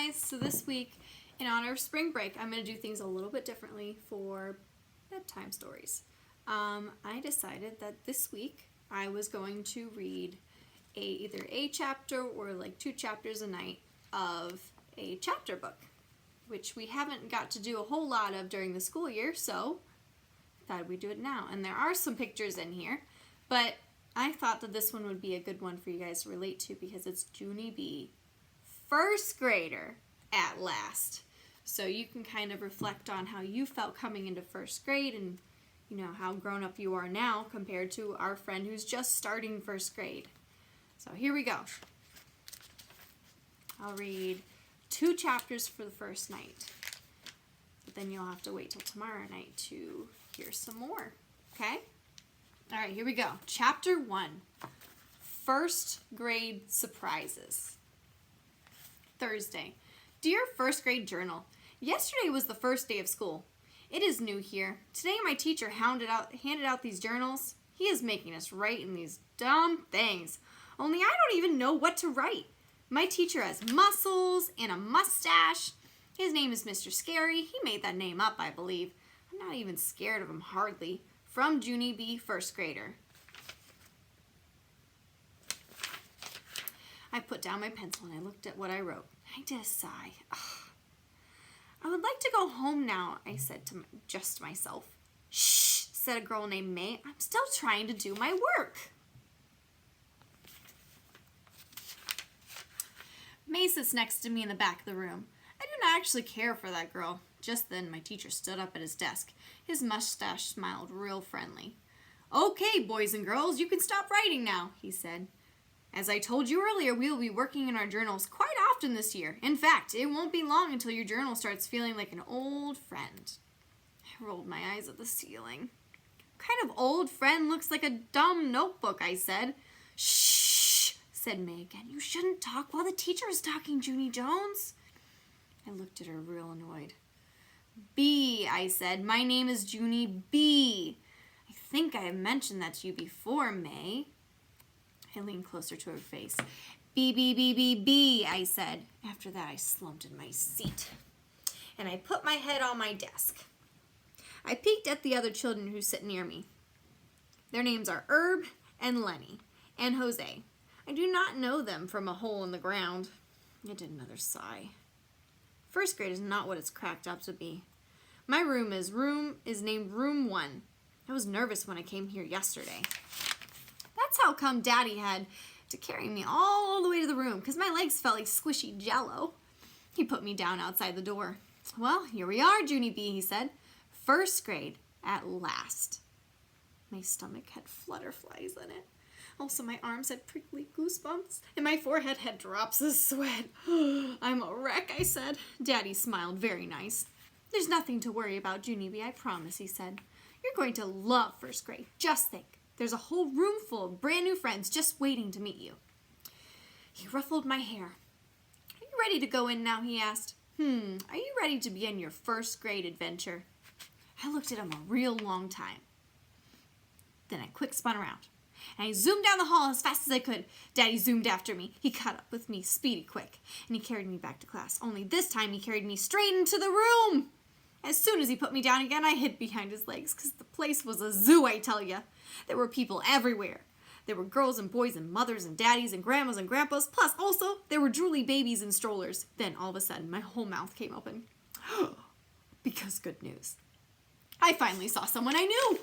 guys, so this week in honor of spring break I'm going to do things a little bit differently for bedtime stories. I decided that this week I was going to read either a chapter or like 2 chapters a night of a chapter book, which we haven't got to do a whole lot of during the school year, so I thought we'd do it now. And there are some pictures in here, but I thought that this one would be a good one for you guys to relate to because it's Junie B, first grader at last. So you can kind of reflect on how you felt coming into first grade and how grown up you are now compared to our friend who's just starting first grade. So here we go. I'll read 2 chapters for the first night, but then you'll have to wait till tomorrow night to hear some more, okay? All right, here we go. Chapter 1, First Grade Surprises. Thursday. Dear first grade journal, yesterday was the first day of school. It is new here. Today my teacher handed out these journals. He is making us write in these dumb things. Only I don't even know what to write. My teacher has muscles and a mustache. His name is Mr. Scary. He made that name up, I believe. I'm not even scared of him, hardly. From Junie B, first grader. I put down my pencil and I looked at what I wrote. I did a sigh. Ugh. I would like to go home now, I said to just myself. Shh, said a girl named May. I'm still trying to do my work. May sits next to me in the back of the room. I do not actually care for that girl. Just then, my teacher stood up at his desk. His mustache smiled real friendly. Okay, boys and girls, you can stop writing now, he said. As I told you earlier, we will be working in our journals quite often this year. In fact, it won't be long until your journal starts feeling like an old friend. I rolled my eyes at the ceiling. What kind of old friend looks like a dumb notebook, I said. Shh, said May again. You shouldn't talk while the teacher is talking, Junie Jones. I looked at her real annoyed. B, I said. My name is Junie B. I think I have mentioned that to you before, May. I leaned closer to her face. B, B, B, B, B, I said. After that, I slumped in my seat, and I put my head on my desk. I peeked at the other children who sit near me. Their names are Herb and Lenny and Jose. I do not know them from a hole in the ground. I did another sigh. First grade is not what it's cracked up to be. My room is named Room 1. I was nervous when I came here yesterday. That's how come Daddy had to carry me all the way to the room, because my legs felt like squishy jello. He put me down outside the door. Well, here we are, Junie B, he said. First grade, at last. My stomach had flutterflies in it. Also, my arms had prickly goosebumps, and my forehead had drops of sweat. I'm a wreck, I said. Daddy smiled, very nice. There's nothing to worry about, Junie B, I promise, he said. You're going to love first grade. Just think. There's a whole room full of brand new friends just waiting to meet you. He ruffled my hair. Are you ready to go in now, he asked. Are you ready to begin your first grade adventure? I looked at him a real long time. Then I quick spun around, and I zoomed down the hall as fast as I could. Daddy zoomed after me. He caught up with me speedy quick, and he carried me back to class. Only this time he carried me straight into the room. As soon as he put me down again, I hid behind his legs, because the place was a zoo, I tell ya. There were people everywhere. There were girls and boys and mothers and daddies and grandmas and grandpas, plus also there were drooly babies and strollers. Then all of a sudden, my whole mouth came open. Because good news. I finally saw someone I knew.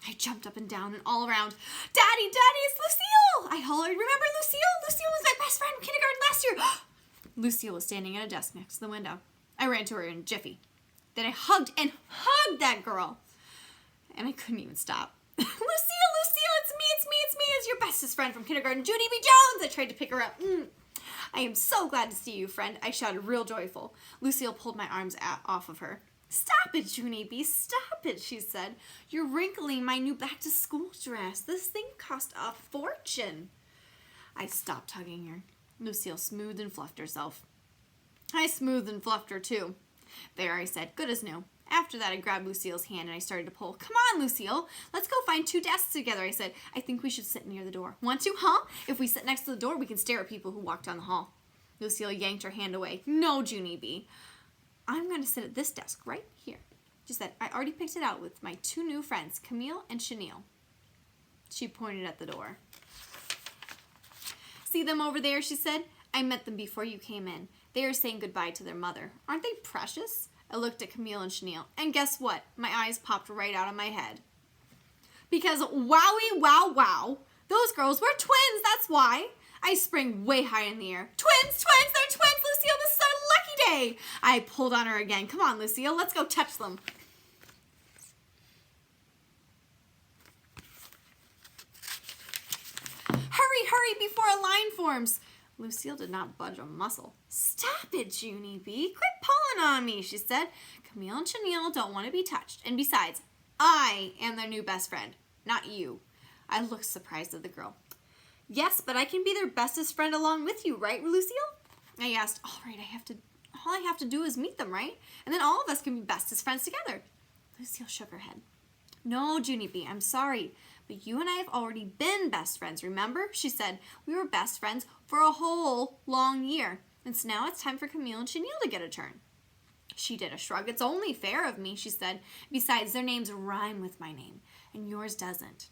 I jumped up and down and all around. Daddy, Daddy, it's Lucille! I hollered. Remember Lucille? Lucille was my best friend from kindergarten last year. Lucille was standing at a desk next to the window. I ran to her in a jiffy. Then I hugged that girl. And I couldn't even stop. Lucille, it's me, it's your bestest friend from kindergarten, Junie B. Jones. I tried to pick her up. I am so glad to see you, friend, I shouted real joyful. Lucille pulled my arms off of her. Stop it, Junie B, stop it, she said. You're wrinkling my new back-to-school dress. This thing cost a fortune. I stopped hugging her. Lucille smoothed and fluffed herself. I smoothed and fluffed her, too. There, I said, good as new. After that, I grabbed Lucille's hand and I started to pull. Come on, Lucille. Let's go find 2 desks together, I said. I think we should sit near the door. Want to, huh? If we sit next to the door, we can stare at people who walk down the hall. Lucille yanked her hand away. No, Junie B. I'm going to sit at this desk right here. She said, I already picked it out with my 2 new friends, Camille and Chenille. She pointed at the door. See them over there, she said. I met them before you came in. They are saying goodbye to their mother. Aren't they precious? I looked at Camille and Chenille, and guess what? My eyes popped right out of my head. Because wowie, wow, wow, those girls were twins, that's why. I sprang way high in the air. Twins, they're twins, Lucille, this is our lucky day. I pulled on her again. Come on, Lucille, let's go touch them. Hurry, before a line forms. Lucille did not budge a muscle. Stop it, Junie B. Quit pulling on me, she said. Camille and Chenille don't want to be touched. And besides, I am their new best friend, not you. I looked surprised at the girl. Yes, but I can be their bestest friend along with you, right, Lucille? I asked. All right, all I have to do is meet them, right? And then all of us can be bestest friends together. Lucille shook her head. No, Junie B, I'm sorry, but you and I have already been best friends, remember? She said we were best friends for a whole long year. And so now it's time for Camille and Chenille to get a turn. She did a shrug. It's only fair of me, she said. Besides, their names rhyme with my name, and yours doesn't.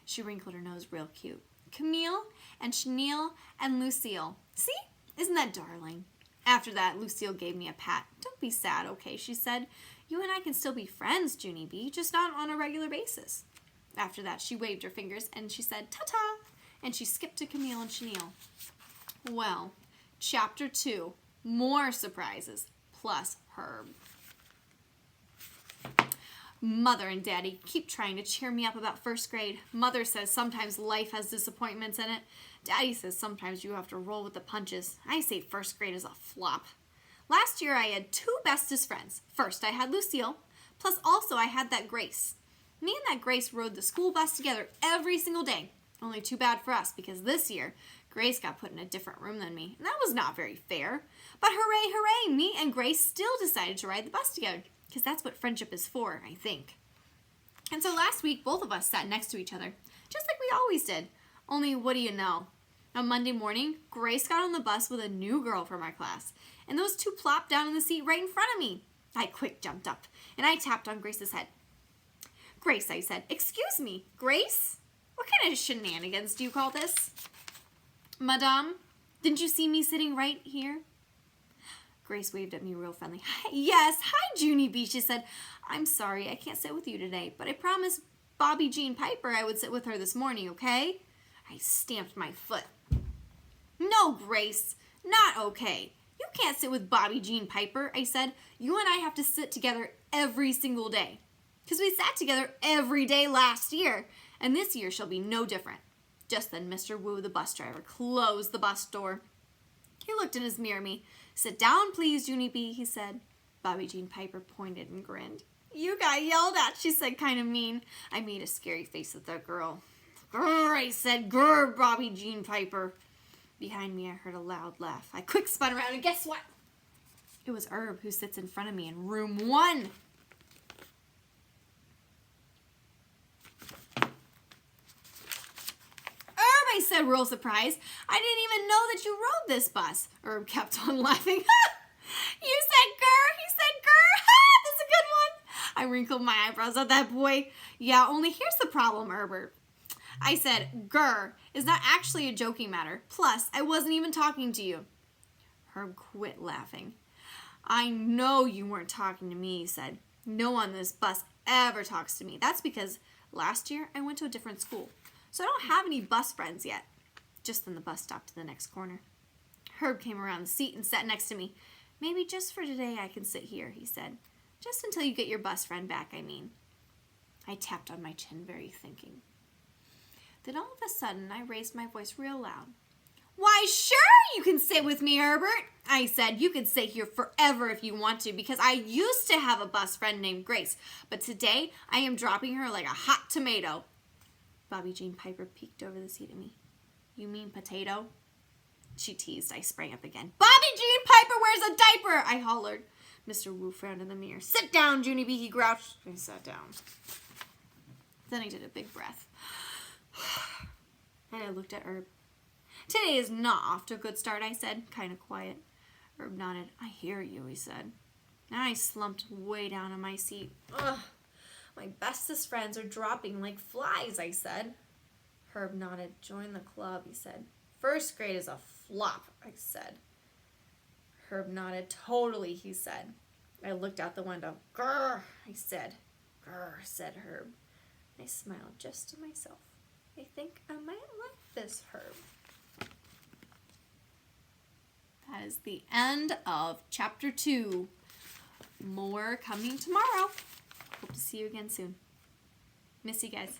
She wrinkled her nose real cute. Camille and Chenille and Lucille. See? Isn't that darling? After that, Lucille gave me a pat. Don't be sad, okay, she said. You and I can still be friends, Junie B, just not on a regular basis. After that, she waved her fingers and she said, ta-ta, and she skipped to Camille and Chenille. Well, Chapter 2, more surprises, plus Herb. Mother and Daddy keep trying to cheer me up about first grade. Mother says sometimes life has disappointments in it. Daddy says sometimes you have to roll with the punches. I say first grade is a flop. Last year I had 2 bestest friends. First I had Lucille, plus also I had that Grace. Me and that Grace rode the school bus together every single day. Only too bad for us because this year Grace got put in a different room than me, and that was not very fair. But hooray, hooray, me and Grace still decided to ride the bus together because that's what friendship is for, I think. And so last week, both of us sat next to each other, just like we always did. Only, what do you know? On Monday morning, Grace got on the bus with a new girl from our class, and those 2 plopped down in the seat right in front of me. I quick jumped up, and I tapped on Grace's head. Grace, I said. Excuse me, Grace? What kind of shenanigans do you call this? Madame, didn't you see me sitting right here? Grace waved at me real friendly. Yes, hi, Junie B, she said. I'm sorry, I can't sit with you today, but I promised Bobby Jean Piper I would sit with her this morning, okay? I stamped my foot. No, Grace, not okay. You can't sit with Bobby Jean Piper, I said. You and I have to sit together every single day. Because we sat together every day last year, and this year shall be no different. Just then Mr. Wu, the bus driver, closed the bus door. He looked in his mirror at me. Sit down, please, Junie B, he said. Bobby Jean Piper pointed and grinned. You got yelled at, she said, kind of mean. I made a scary face at the girl. Grr, I said, grr, Bobby Jean Piper. Behind me, I heard a loud laugh. I quick spun around, and guess what? It was Herb, who sits in front of me in room 1. I said, real surprised. I didn't even know that you rode this bus. Herb kept on laughing. You said grr, he said grr. That's a good one. I wrinkled my eyebrows at that boy. Yeah, only here's the problem, Herbert. I said, grr is not actually a joking matter. Plus, I wasn't even talking to you. Herb quit laughing. I know you weren't talking to me, he said. No one on this bus ever talks to me. That's because last year I went to a different school. So I don't have any bus friends yet. Just then the bus stopped to the next corner. Herb came around the seat and sat next to me. Maybe just for today I can sit here, he said. Just until you get your bus friend back, I mean. I tapped on my chin, very thinking. Then all of a sudden I raised my voice real loud. Why, sure you can sit with me, Herbert. I said, you can sit here forever if you want to because I used to have a bus friend named Grace. But today I am dropping her like a hot tomato. Bobby Jean Piper peeked over the seat at me. You mean potato? She teased. I sprang up again. Bobby Jean Piper wears a diaper, I hollered. Mr. Wu frowned in the mirror. Sit down, Junie B, he grouched. I sat down. Then I did a big breath. And I looked at Herb. Today is not off to a good start, I said, kind of quiet. Herb nodded. I hear you, he said. I slumped way down in my seat. Ugh, my bestest friends are dropping like flies, I said. Herb nodded. Join the club, he said. First grade is a flop, I said. Herb nodded. Totally, he said. I looked out the window. Grr, I said. Grr, said Herb. I smiled just to myself. I think I might like this Herb. That is the end of chapter 2. More coming tomorrow. Hope to see you again soon. Miss you guys.